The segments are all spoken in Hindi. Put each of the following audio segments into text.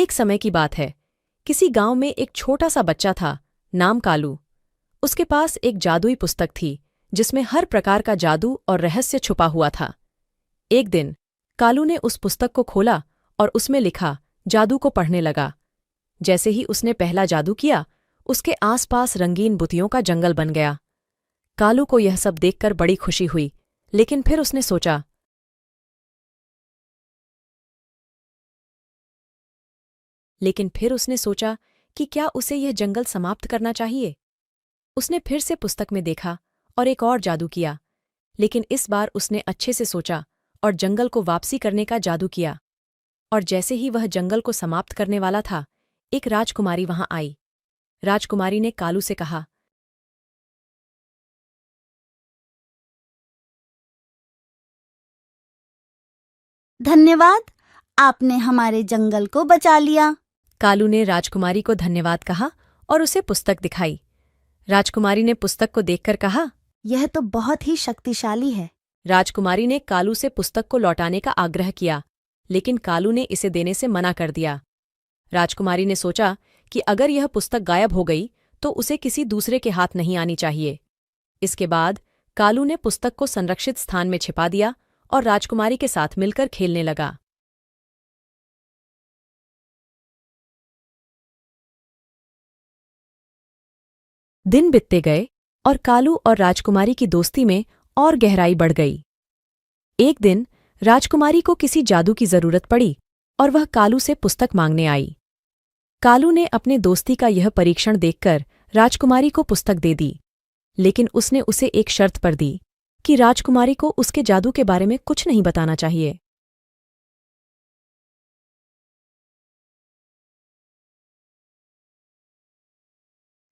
एक समय की बात है। किसी गांव में एक छोटा सा बच्चा था, नाम कालू। उसके पास एक जादुई पुस्तक थी जिसमें हर प्रकार का जादू और रहस्य छुपा हुआ था। एक दिन कालू ने उस पुस्तक को खोला और उसमें लिखा जादू को पढ़ने लगा। जैसे ही उसने पहला जादू किया, उसके आसपास रंगीन बुतियों का जंगल बन गया। कालू को यह सब देखकर बड़ी खुशी हुई, लेकिन फिर उसने सोचा कि क्या उसे यह जंगल समाप्त करना चाहिए। उसने फिर से पुस्तक में देखा और एक और जादू किया, लेकिन इस बार उसने अच्छे से सोचा और जंगल को वापसी करने का जादू किया। और जैसे ही वह जंगल को समाप्त करने वाला था, एक राजकुमारी वहां आई। राजकुमारी ने कालू से कहा, धन्यवाद, आपने हमारे जंगल को बचा लिया। कालू ने राजकुमारी को धन्यवाद कहा और उसे पुस्तक दिखाई। राजकुमारी ने पुस्तक को देखकर कहा, यह तो बहुत ही शक्तिशाली है। राजकुमारी ने कालू से पुस्तक को लौटाने का आग्रह किया, लेकिन कालू ने इसे देने से मना कर दिया। राजकुमारी ने सोचा कि अगर यह पुस्तक गायब हो गई तो उसे किसी दूसरे के हाथ नहीं आनी चाहिए। इसके बाद कालू ने पुस्तक को संरक्षित स्थान में छिपा दिया और राजकुमारी के साथ मिलकर खेलने लगा। दिन बीतते गए और कालू और राजकुमारी की दोस्ती में और गहराई बढ़ गई। एक दिन राजकुमारी को किसी जादू की जरूरत पड़ी और वह कालू से पुस्तक मांगने आई। कालू ने अपने दोस्ती का यह परीक्षण देखकर राजकुमारी को पुस्तक दे दी, लेकिन उसने उसे एक शर्त पर दी कि राजकुमारी को उसके जादू के बारे में कुछ नहीं बताना चाहिए।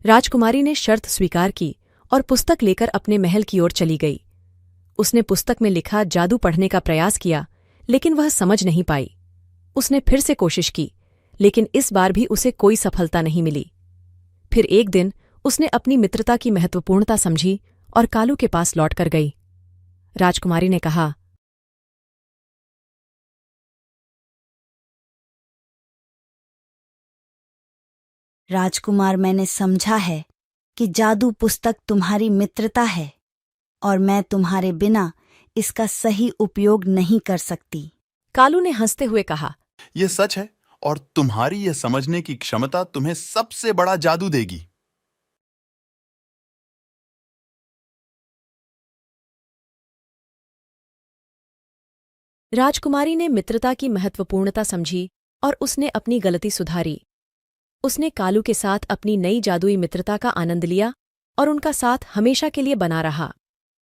राजकुमारी ने शर्त स्वीकार की और पुस्तक लेकर अपने महल की ओर चली गई। उसने पुस्तक में लिखा जादू पढ़ने का प्रयास किया, लेकिन वह समझ नहीं पाई। उसने फिर से कोशिश की, लेकिन इस बार भी उसे कोई सफलता नहीं मिली। फिर एक दिन उसने अपनी मित्रता की महत्वपूर्णता समझी और कालू के पास लौटकर गई। राजकुमारी ने कहा, राजकुमार, मैंने समझा है कि जादू पुस्तक तुम्हारी मित्रता है और मैं तुम्हारे बिना इसका सही उपयोग नहीं कर सकती। कालू ने हंसते हुए कहा, यह सच है और तुम्हारी यह समझने की क्षमता तुम्हें सबसे बड़ा जादू देगी। राजकुमारी ने मित्रता की महत्वपूर्णता समझी और उसने अपनी गलती सुधारी। उसने कालू के साथ अपनी नई जादुई मित्रता का आनंद लिया और उनका साथ हमेशा के लिए बना रहा।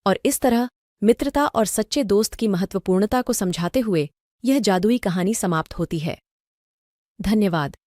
और इस तरह मित्रता और सच्चे दोस्त की महत्वपूर्णता को समझाते हुए यह जादुई कहानी समाप्त होती है। धन्यवाद।